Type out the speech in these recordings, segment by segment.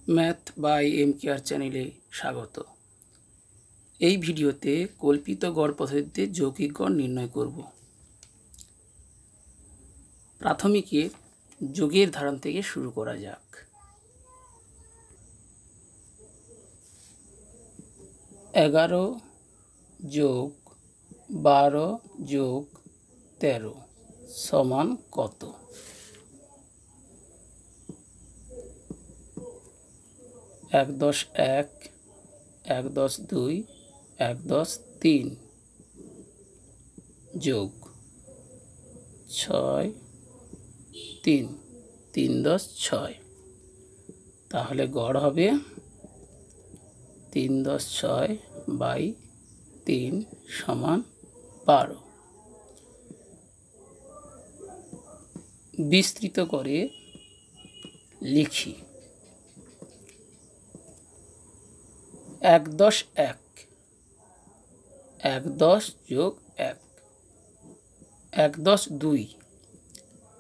Math by এমকেআর চ্যানেলে স্বাগত। এই ভিডিওতে কল্পিত গড় পদ্ধতিতে যৌগিক গড় নির্ণয় করব। প্রাথমিকের যোগের ধারণ থেকে শুরু করা যাক। এগারো যোগ 12 যোগ 13 সমান কত? এক দশ এক, 1.2, 1.3 যোগ 6, 3, 3.6। তাহলে গড় হবে 3.6/3 সমান 12। বিস্তৃত করে লিখি 1.1, 1.10 যোগ 1, 1.2,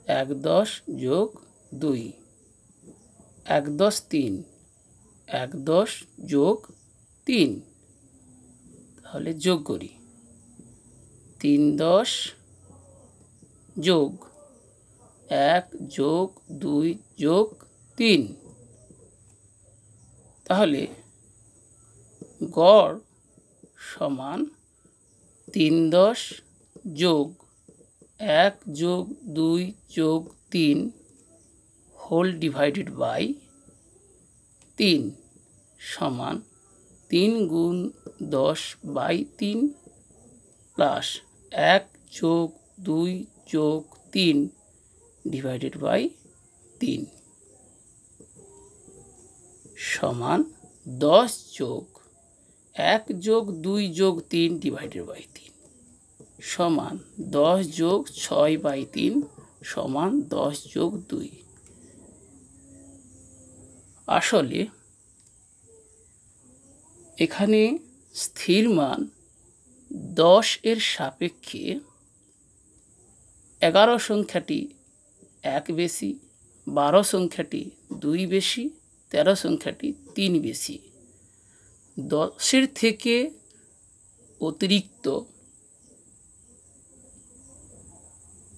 1.10 যোগ 2, 1.3, 1.10 যোগ 3। তাহলে যোগ করি 3.10 যোগ 1 যোগ 2 যোগ 3। তাহলে গড় সমান 3.10 যোগ 1 যোগ 2 যোগ 3 হোল ডিভাইডেড বাই 3 সমান 3 গুণ 10/3 প্লাস 1 যোগ 2 যোগ 3 ডিভাইডেড বাই 3 সমান 10 যোগ 1 যোগ 2 যোগ 3 ডিভাইডেড বাই 3 সমান 10 যোগ 6/3 সমান 10 যোগ 2। আসলে এখানে স্থির মান 10 এর সাপেক্ষে 11 সংখ্যাটি 1 বেশি, 12 সংখ্যাটি 2 বেশি, 13 সংখ্যাটি 3 বেশি। 10-এর থেকে অতিরিক্ত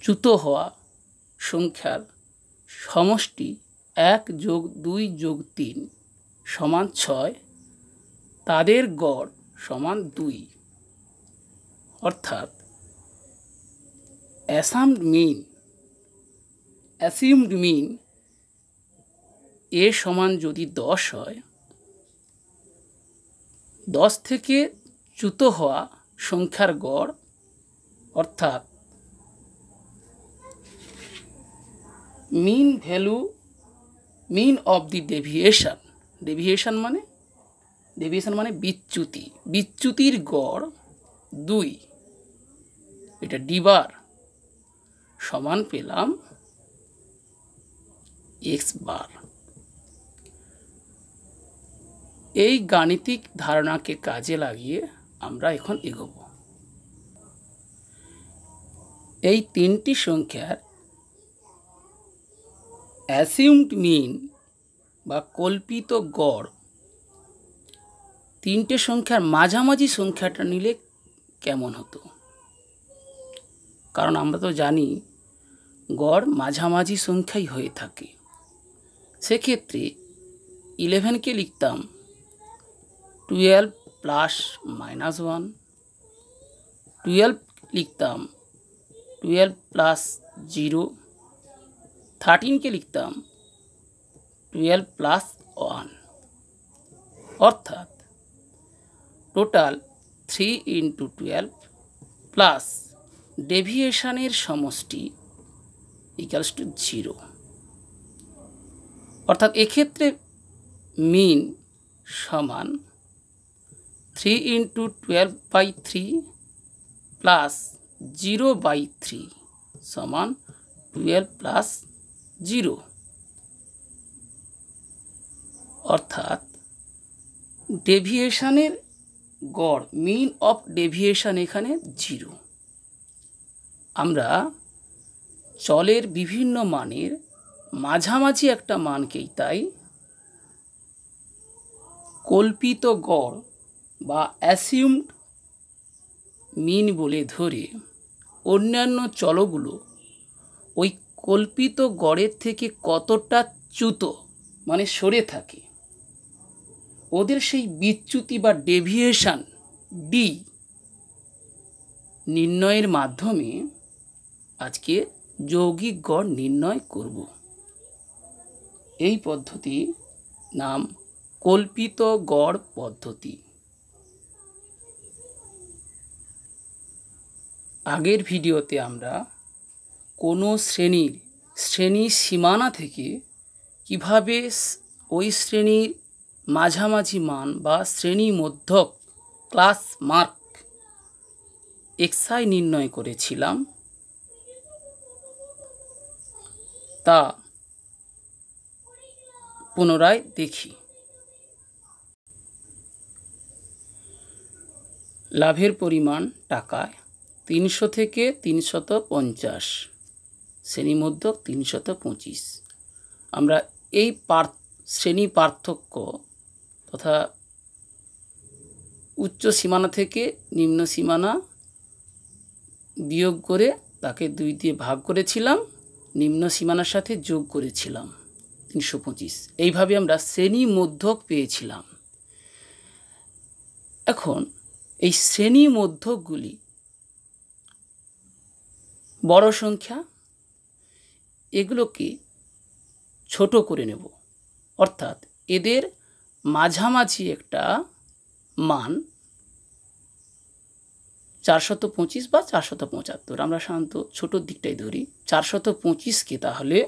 চ্যুত হওয়া সংখ্যার সমষ্টি 1 যোগ 2 যোগ 3 সমান 6, তাদের গড় সমান 2। অর্থাৎ অ্যাসিউমড মিন এ সমান যদি 10 হয়, 10 থেকে চ্যুত হওয়া সংখ্যার গড় অর্থাৎ মিন অফ দি ডেভিয়েশন মানে বিচ্যুতির গড় 2, এটা ডিবার সমান পেলাম x বার। এই গাণিতিক ধারণাকে কাজে লাগিয়ে আমরা এখন এগোব। এই তিনটি সংখ্যার অ্যাসিউমড মিন বা কল্পিত গড় তিনটে সংখ্যার মাঝামাঝি সংখ্যাটা নিলে কেমন হতো? কারণ আমরা তো জানি গড় মাঝামাঝি সংখ্যাই হয়ে থাকে। সেক্ষেত্রে 11কে লিখতাম 12 প্লাস মাইনাস 1, 12 লিখতাম 12 প্লাস 0, 13কে লিখতাম 12 প্লাস 1। অর্থাৎ টোটাল 3 × 12 প্লাস ডেভিয়েশনের সমষ্টি ইকুয়ালস টু 0। অর্থাৎ এক্ষেত্রে মিন সমান 3 × 12/3 প্লাস 0/3 সমান 12 প্লাস 0। অর্থাৎ ডেভিয়েশনের গড় মিন অফ ডেভিয়েশন এখানে 0। আমরা চলের বিভিন্ন মানের মাঝামাঝি একটা মানকেই তাই কল্পিত গড় বা অ্যাসিউমড মিন বলে ধরে অন্যান্য চলগুলো ওই কল্পিত গড়ের থেকে কতটা চ্যুত মানে সরে থাকে, ওদের সেই বিচ্যুতি বা ডেভিয়েশন ডি নির্ণয়ের মাধ্যমে আজকে যৌগিক গড় নির্ণয় করব। এই পদ্ধতি নাম কল্পিত গড় পদ্ধতি। আগের ভিডিওতে আমরা কোনো শ্রেণী সীমানা থেকে কিভাবে ওই শ্রেণীর মাঝামাঝি মান বা শ্রেণী মধ্যক ক্লাস মার্ক xi নির্ণয় করেছিলাম তা পুনরায় দেখি। লাভের পরিমাণ টাকায় 300 থেকে 350, শ্রেণীমধ্যক 325। আমরা এই শ্রেণী পার্থক্য তথা উচ্চ সীমানা থেকে নিম্ন সীমানা বিয়োগ করে তাকে 2 দিয়ে ভাগ করেছিলাম, নিম্ন সীমানার সাথে যোগ করেছিলাম 325। এইভাবে আমরা শ্রেণী মধ্যক পেয়েছিলাম। এখন এই শ্রেণী মধ্যকগুলি বড় সংখ্যা, এগুলোকে ছোট করে নেব, অর্থাৎ এদের মাঝামাঝি একটা মান 425 বা 475, আমরা সাধারণত ছোটোর দিকটাই ধরি। 425কে তাহলে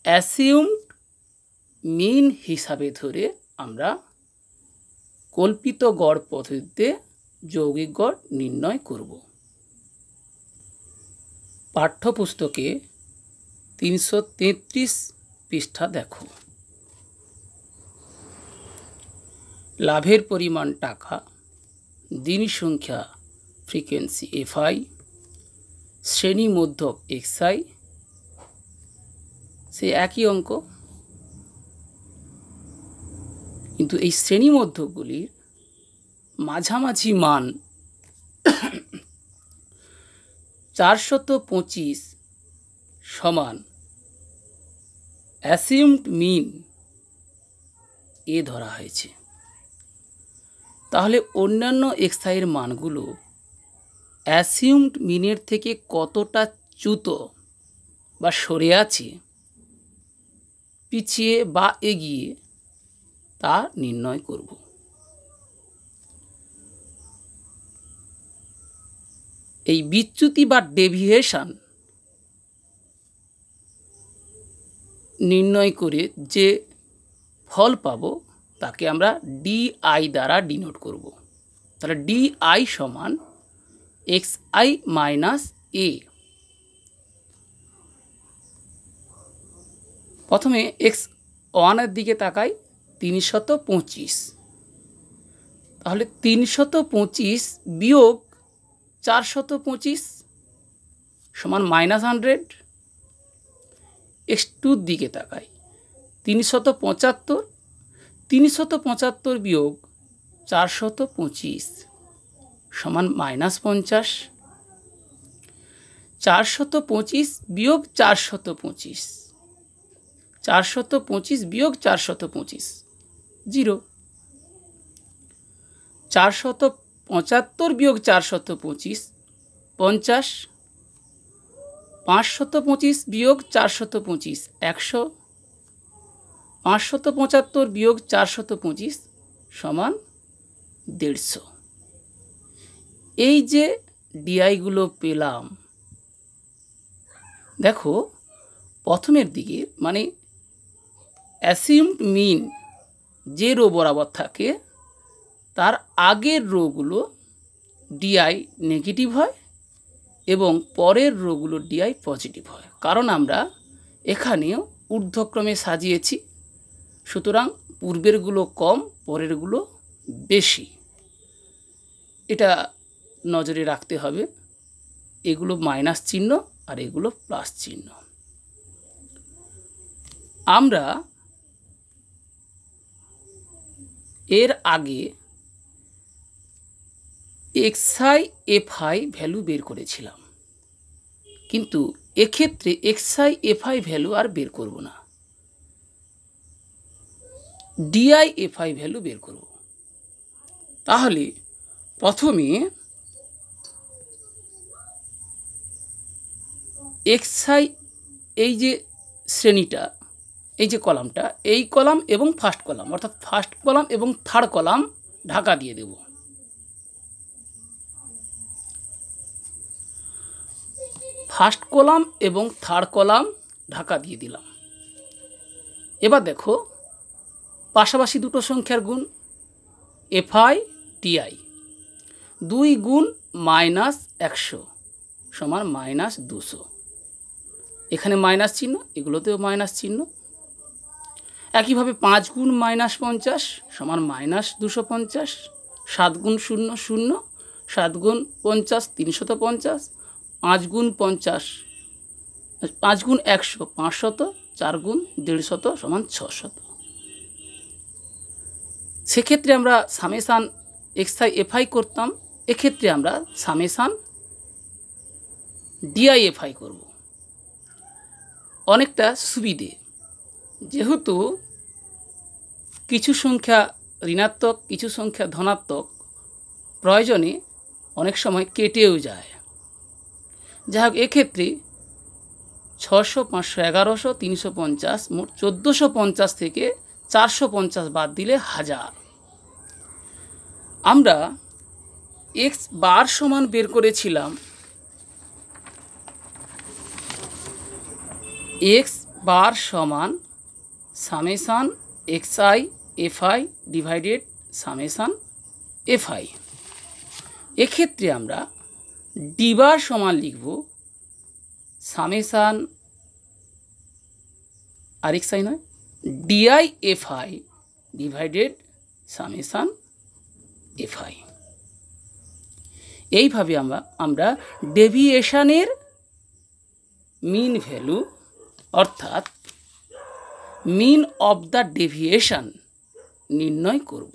অ্যাসিউমড মিন হিসাবে ধরে আমরা কল্পিত গড় পদ্ধতিতে যৌগিক গড় নির্ণয় করব। পাঠ্যপুস্তকে 333 পৃষ্ঠা দেখো। লাভের পরিমাণ টাকা, দিন সংখ্যা ফ্রিকোয়েন্সি fi, শ্রেণী মধ্যক xi, সে একই অঙ্ক, কিন্তু এই শ্রেণী মধ্যকগুলির মাঝামাঝি মান 425 সমান অ্যাসিউমড মিন এ ধরা হয়েছে। তাহলে অন্যান্য xi এর মানগুলো অ্যাসিউমড মিনের থেকে কতটা চ্যুত বা সরে আছে, পিছিয়ে বা এগিয়ে, তা নির্ণয় করব। এই বিচ্যুতি বা ডেভিয়েশন নির্ণয় করে যে ফল পাব তাকে আমরা DI দ্বারা ডিনোট করব। তাহলে DI সমান xi মাইনাস a। প্রথমে x1 এর দিকে তাকাই, 325। তাহলে 325 বিয়োগ 425 সমান -100। x2 দিকে তাকাই, 375। 375 বিয়োগ 425 সমান -50। 425 বিয়োগ 425, 425 বিয়োগ 425 0। 475 বিয়োগ 425 50। 525 বিয়োগ 425 100। 575 বিয়োগ 425 সমান 150। এই যে ডিআইগুলো পেলাম, দেখো প্রথমের দিকে মানে অ্যাসিউমড মিন যে রো বরাবর থাকে তার আগের রোগুলো ডিআই নেগেটিভ হয় এবং পরের রোগুলো ডিআই পজিটিভ হয়, কারণ আমরা এখানেও ঊর্ধ্বক্রমে সাজিয়েছি। সুতরাং পূর্বেরগুলো কম, পরেরগুলো বেশি, এটা নজরে রাখতে হবে। এগুলো মাইনাস চিহ্ন আর এগুলো প্লাস চিহ্ন। আমরা এর আগে এক্সআই এফআই ভ্যালু বের করেছিলাম, কিন্তু এক্ষেত্রে এক্সআই এফআই ভ্যালু আর বের করব না, ডিআই এফআই ভ্যালু বের করব। তাহলে প্রথমে এক্সআই, এই যে শ্রেণীটা, এই যে কলামটা, এই কলাম এবং ফার্স্ট কলাম, অর্থাৎ ফার্স্ট কলাম এবং থার্ড কলাম ঢাকা দিয়ে দেব। ফার্স্ট কলাম এবং থার্ড কলাম ঢাকা দিয়ে দিলাম। এবার দেখো পাশাপাশি দুটো সংখ্যার গুণ, এফআই টিআই, 2 গুণ -100 সমান -200। এখানে মাইনাস চিহ্ন, এগুলোতেও মাইনাস চিহ্ন। একইভাবে 5 গুণ -50 সমান -250। 7 গুণ 0 0, 7 গুণ 50 350, 5 গুণ 50, 5 গুণ 100 500, 4 গুণ 150 সমান 600। সেক্ষেত্রে আমরা সামেশান এক্সআই এফআই করতাম, এক্ষেত্রে আমরা সামেশান ডিআই এফআই করব। অনেকটা সুবিধে, যেহেতু কিছু সংখ্যা ঋণাত্মক কিছু সংখ্যা ধনাত্মক, প্রয়োজনে অনেক সময় কেটেও যায়। যাই হোক, এক্ষেত্রে 600 500 1100 350, মোট 1450 থেকে 450 বাদ দিলে 1000। আমরা এক্স বার সমান বের করেছিলাম এক্স বার সমান summation XI FI divided summation FI. এক্ষেত্রে আমরা ডি বার সমান লিখব সামেশান আর এক্সআই নয়, DI FI divided summation FI. এইভাবে আমরা ডেভিয়েশনের মিন ভ্যালু, অর্থাৎ মিন অফ দ্য ডেভিয়েশন নির্ণয় করব।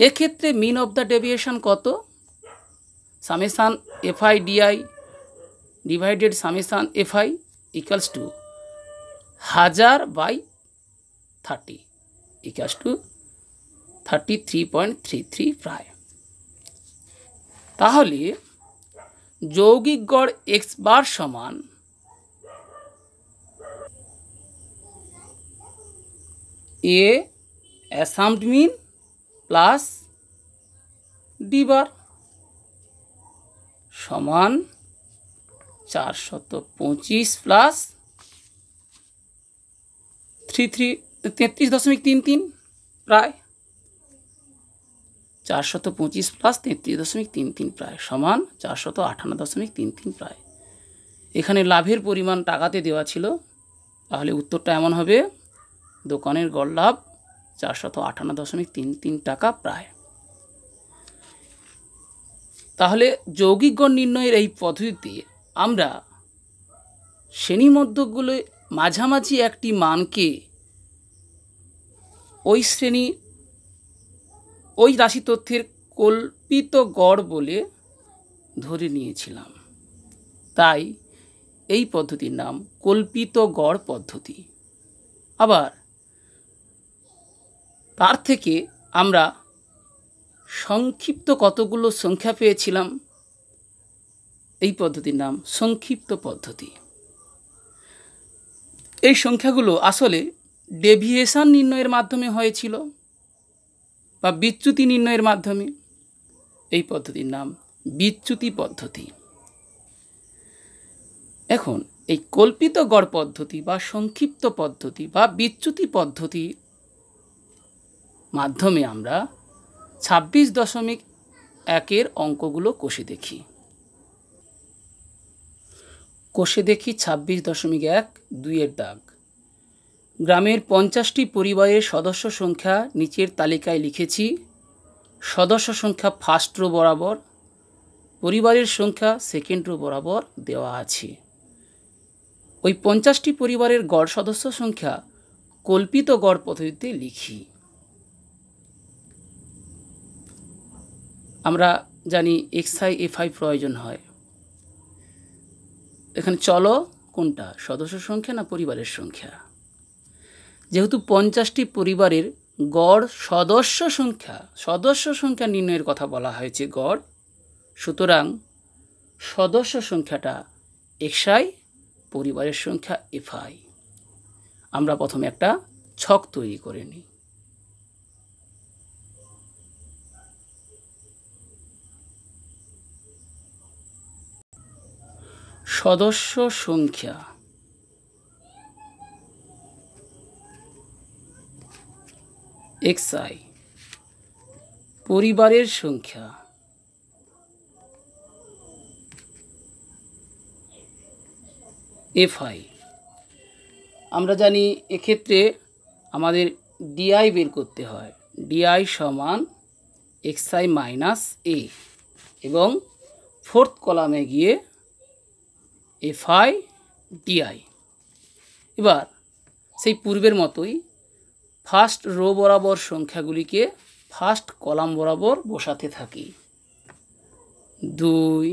এক্ষেত্রে মিন অফ দ্য ডেভিয়েশন কত? Summation FI DI divided summation FI equals to 1000/30 equals to 33.33 প্রায়। তাহলে যৌগিক গড় এক্স বার সমান এ অ্যাসাম্পড মিন প্লাস ডি বার সমান 425 প্লাস 33.33 প্রায় 425 প্লাস 33.33 প্রায় সমান 458.33 প্রায়। এখানে লাভের পরিমাণ টাকাতে দেওয়া ছিল, তাহলে উত্তরটা এমন হবে দোকানের গড় লাভ 458.33 টাকা প্রায়। তাহলে যৌগিক গড় নির্ণয়ের এই পদ্ধতিতে আমরা শ্রেণীমধ্যকগুলো মাঝামাঝি একটি মানকে ওই শ্রেণী ওই রাশি তথ্যের কল্পিত গড় বলে ধরে নিয়েছিলাম, তাই এই পদ্ধতির নাম কল্পিত গড় পদ্ধতি। আবার তার থেকে আমরা সংক্ষিপ্ত কতগুলো সংখ্যা পেয়েছিলাম, এই পদ্ধতির নাম সংক্ষিপ্ত পদ্ধতি। এই সংখ্যাগুলো আসলে ডেভিয়েশন নির্ণয়ের মাধ্যমে হয়েছিল বা বিচ্যুতি নির্ণয়ের মাধ্যমে। এই পদ্ধতির নাম বিচ্যুতি পদ্ধতি। এখন এই কল্পিত গড় পদ্ধতি বা সংক্ষিপ্ত পদ্ধতি বা বিচ্যুতি পদ্ধতির মাধ্যমে আমরা 26.1 অঙ্কগুলো কষে দেখি। 26.1 এর দাগ। গ্রামের 50টি পরিবারের সদস্য সংখ্যা নিচের তালিকায় লিখেছি। সদস্য সংখ্যা ফার্স্ট রো বরাবর, পরিবারের সংখ্যা সেকেন্ড রো বরাবর দেওয়া আছে। ওই 50টি পরিবারের গড় সদস্য সংখ্যা কল্পিত গড় পদ্ধতিতে লিখি। আমরা জানি xi fi প্রয়োজন হয়। এখানে চলো কোনটা, সদস্য সংখ্যা না পরিবারের সংখ্যা? যেহেতু 50টি পরিবারের গড় সদস্য সংখ্যা নির্ণয়ের কথা বলা হয়েছে গড়, সুতরাং সদস্য সংখ্যাটা xi, পরিবারের সংখ্যা fi। আমরা প্রথমে একটা ছক তৈরি করে নিই। সদস্য সংখ্যা xi, পরিবারের সংখ্যা fi। আমরা জানি এক্ষেত্রে আমাদের ডিআই বের করতে হয়। ডিআই সমান xi মাইনাস a, এবং ফোর্থ কলামে গিয়ে fi ডিআই। এবার সেই পূর্বের মতোই ফার্স্ট রো বরাবর সংখ্যাগুলিকে ফার্স্ট কলাম বরাবর বসাতে থাকি। 2,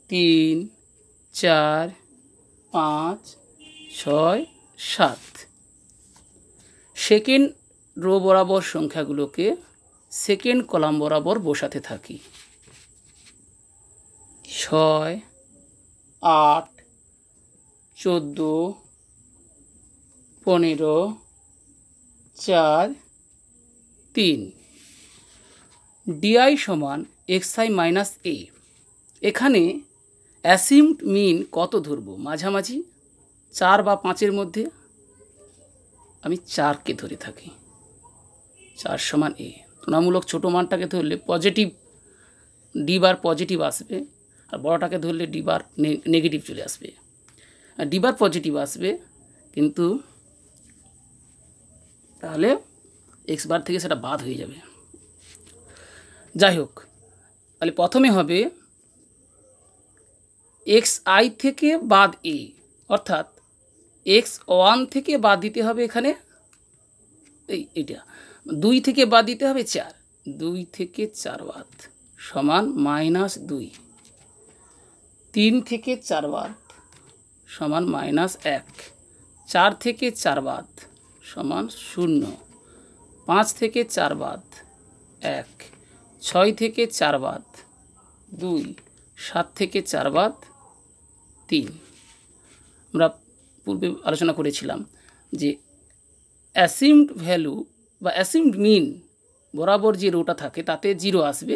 3, 4, 5, 6, 7। সেকেন্ড রো বরাবর সংখ্যাগুলোকে সেকেন্ড কলাম বরাবর বসাতে থাকি। 6, 8, 14, 15, 4, 3। ডিআই সমান xi মাইনাস a। এখানে অ্যাসিউমড মিন কত ধরব? মাঝামাঝি 4 বা 5-এর মধ্যে আমি 4কে ধরে থাকি। 4 সমান a। তুলনামূলক ছোটো মানটাকে ধরলে পজিটিভ ডি বার পজিটিভ আসবে, আর বড়টাকে ধরলে ডি বার নেগেটিভ চলে আসবে। আর ডি বার পজিটিভ আসবে, কিন্তু তাহলে এক্স বার থেকে সেটা বাদ হয়ে যাবে। যাই হোক, তাহলে প্রথমে হবে xi থেকে বাদ a, অর্থাৎ x1 থেকে বাদ দিতে হবে। এখানে এইটা 2 থেকে বাদ দিতে হবে 4। 2 থেকে 4 বাদ সমান মাইনাস 2। 3 থেকে 4 বাদ সমান মাইনাস 1। 4 থেকে 4 বাদ সমান 0। 5 থেকে 4 বাদ 1। 6 থেকে 4 বাদ 2। 7 থেকে 4 বাদ 3। আমরা পূর্বে আলোচনা করেছিলাম যে অ্যাসিউমড ভ্যালু বা অ্যাসিউমড মিন বরাবর যে রোটা থাকে তাতে 0 আসবে,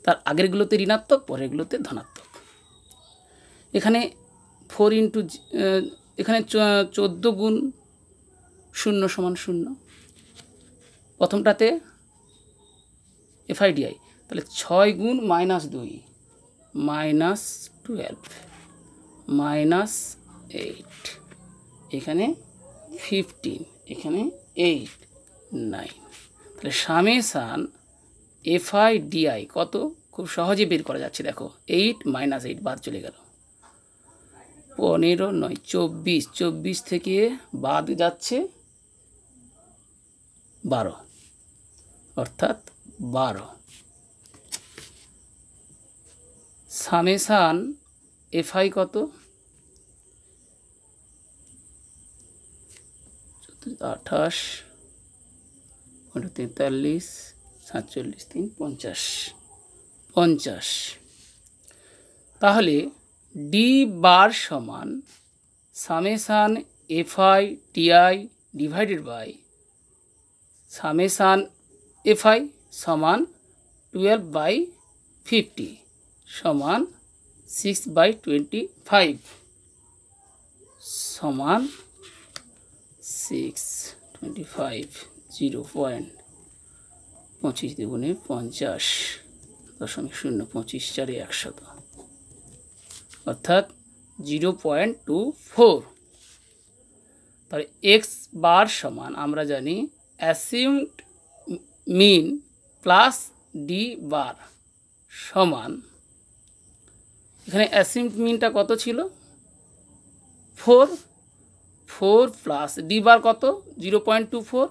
তার আগেরগুলোতে ঋণাত্মক, পরেরগুলোতে ধনাত্মক। এখানে 4 ইন্টু এখানে 14 গুণ 0 সমান 0। প্রথমটাতে FIDI, তাহলে 6 গুণ মাইনাস 2 মাইনাস 12 মাইনাস 8, এখানে 15, এখানে 8, 9। তাহলে সামেশান FIDI কত? খুব সহজে বের করা যাচ্ছে। দেখো 8 মাইনাস 8 বাদ চলে গেল। 15 9 24, 24 থেকে বাদ যাচ্ছে 12, অর্থাৎ 12। সামেশান FI কত? 28 43 47 3 50 50। তাহলে ডি বার সমান summation FIDI divided by summation FI সমান 12/50 সমান 6/25 সমান 625 0.25 দুগুণে 50 .0 25 4 100, অর্থাৎ 0.24। তাহলে এক্স বার সমান আমরা জানি অ্যাসিউমড মিন প্লাস ডি বার সমান, এখানে অ্যাসিউমড মিনটা কত ছিল? 4 প্লাস ডি বার কত? 0.24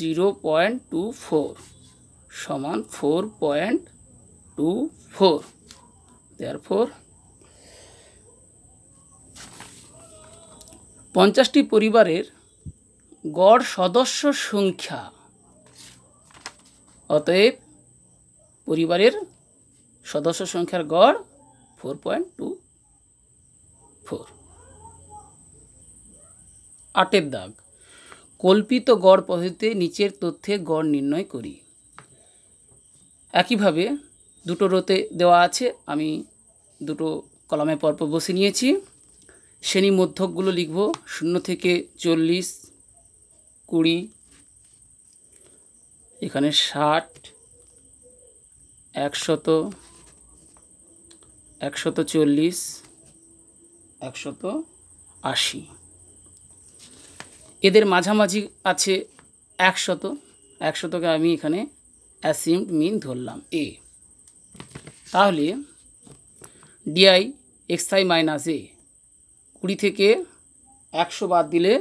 0.24 সমান 4.24। দেয়ারফর 50টি পরিবারের গড় সদস্য সংখ্যা, অতএব পরিবারের সদস্য সংখ্যার গড় 4.24। 8 দাগ, কল্পিত গড় পদ্ধতিতে নিচের তথ্যে গড় নির্ণয় করি। একইভাবে দুটো রোতে দেওয়া আছে, আমি দুটো কলামে পরপর বসে নিয়েছি। শ্রেণী মধ্যকগুলো লিখব 0 থেকে 40, 20, এখানে 60, 100, 140, 180। এদের মাঝামাঝি আছে 100, 100কে আমি এখানে অ্যাসিউমড মিন ধরলাম এ। তাহলে ডিআই এক্সআই মাইনাস এ, 20 থেকে 100 বাদ দিলে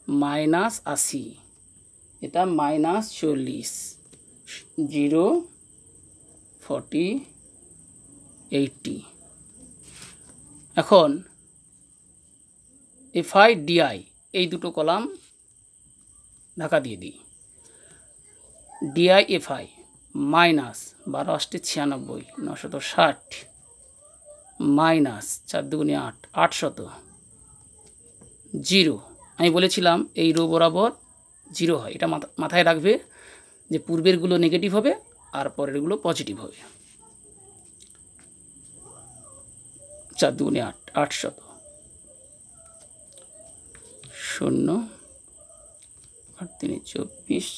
-80, এটা -40, 0, 40, 80। এখন এফআই ডিআই এই দুটো কলাম ঢাকা দিয়ে দিই। DI FI minus 12 8 96, 960 minus 4 2 8, 800, 0। আমি বলেছিলাম এই রো বরাবর 0 হয়, এটা মাথায় রাখবে যে পূর্বেরগুলো নেগেটিভ হবে আর পরেরগুলো পজিটিভ হবে। 4 2 8, 800, 0, 8 3 24,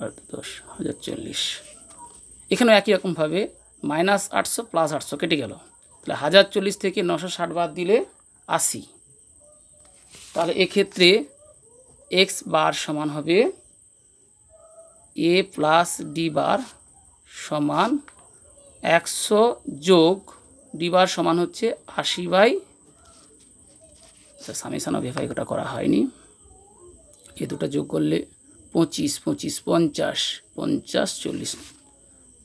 8 10 1040। এখানেও একই রকমভাবে -800 + 800 কেটে গেল, তাহলে 1040 থেকে 960 বাদ দিলে 80। তাহলে এক্ষেত্রে x বার সমান হবে a প্লাস d বার সমান 100 যোগ d বার সমান হচ্ছে 80/, সামেশন অফ এফআই ওটা করা হয়নি, এ দুটো যোগ করলে 25 25 50 50 40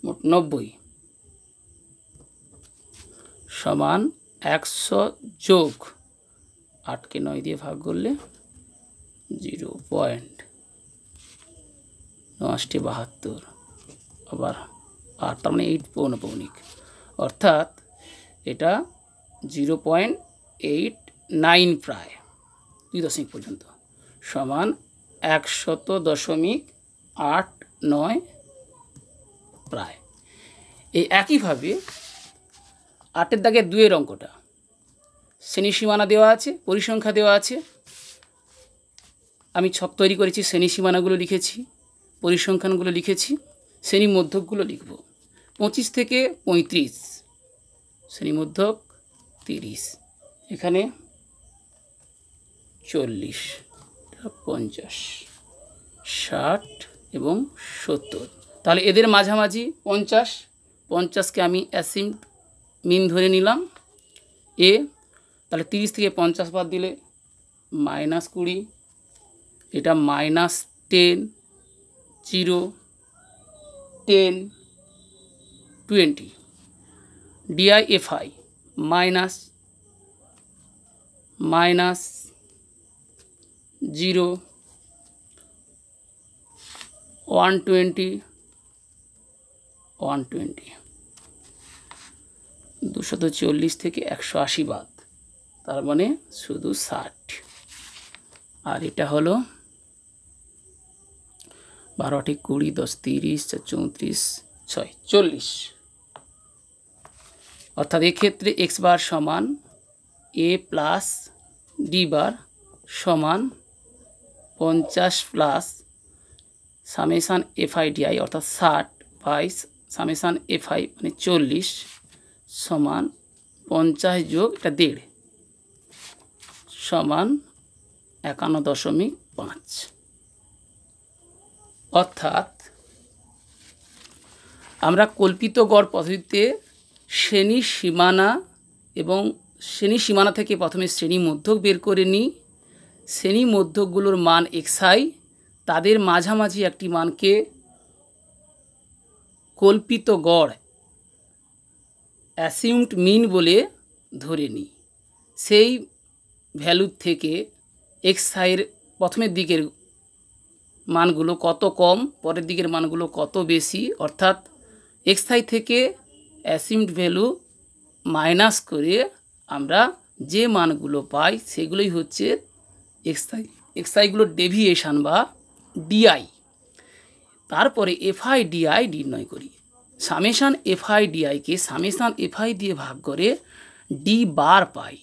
মোট 90 সমান 100 যোগ 8কে 9 দিয়ে ভাগ করলে 0.972, আবার 8, তার মানে 8 পৌনঃপুনিক, অর্থাৎ এটা 0.89 প্রায় 2 দশমিক পর্যন্ত সমান 100.89 প্রায়। এই একইভাবে 8 দাগের 2 এর অঙ্কটা, শ্রেণী সীমানা দেওয়া আছে, পরিসংখ্যা দেওয়া আছে, আমি ছক তৈরি করেছি, শ্রেণী সীমানাগুলো লিখেছি, পরিসংখ্যানগুলো লিখেছি, শ্রেণী মধ্যকগুলো লিখব। 25 থেকে 35, শ্রেণী মধ্যক 30, এখানে 40, 50, 60 এবং 70। তাহলে এদের মাঝামাঝি 50, 50কে আমি অ্যাসিউমড মিন ধরে নিলাম এ। তাহলে 30 থেকে 50 বাদ দিলে -20, এটা -10, 0, 10, 20। ডিআই এফআই মাইনাস 0, 120, 120, 240 থেকে 180 বাদ, তার মানে শুধু 60। আর এটা হলো 12 8 20 10 30 34 6 40। অর্থাৎ এক্ষেত্রে এক্স বার সমান এ প্লাস ডি বার সমান 50 প্লাস সামেশান এফআই ডিআই অর্থাৎ 60 বাই সামেশান এফআই মানে 40 সমান 50 যোগ এটা 1.5 সমান 51.5। অর্থাৎ আমরা কল্পিত গড় পদ্ধতিতে শ্রেণী সীমানা এবং শ্রেণী সীমানা থেকে প্রথমে শ্রেণী মধ্যক বের করে নিই, শ্রেণী মধ্যকগুলোর মান xi, তাদের মাঝামাঝি একটি মানকে কল্পিত গড় অ্যাসিউমড মিন বলে ধরে নিই। সেই ভ্যালুর থেকে এক্সআইয়ের প্রথমের দিকের মানগুলো কত কম, পরের দিকের মানগুলো কত বেশি, অর্থাৎ এক্সআই থেকে অ্যাসিউমড ভ্যালু মাইনাস করে আমরা যে মানগুলো পাই সেগুলোই হচ্ছে এক্সআই। এক্সআইগুলোর ডেভিয়েশান বা ডিআই। তারপরে এফআই ডিআই নির্ণয় করি। সামেশান এফআই ডিআইকে সামেশান এফআই দিয়ে ভাগ করে ডি বার পাই।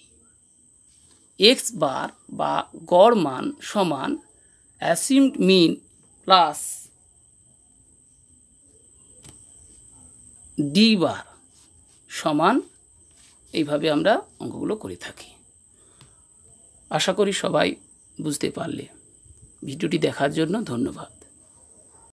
এক্স বার বা গড় মান সমান অ্যাসিউমড মিন প্লাস ডি বার সমান, এইভাবে আমরা অঙ্কগুলো করে থাকি। আশা করি সবাই বুঝতে পারলে। ভিডিওটি দেখার জন্য ধন্যবাদ।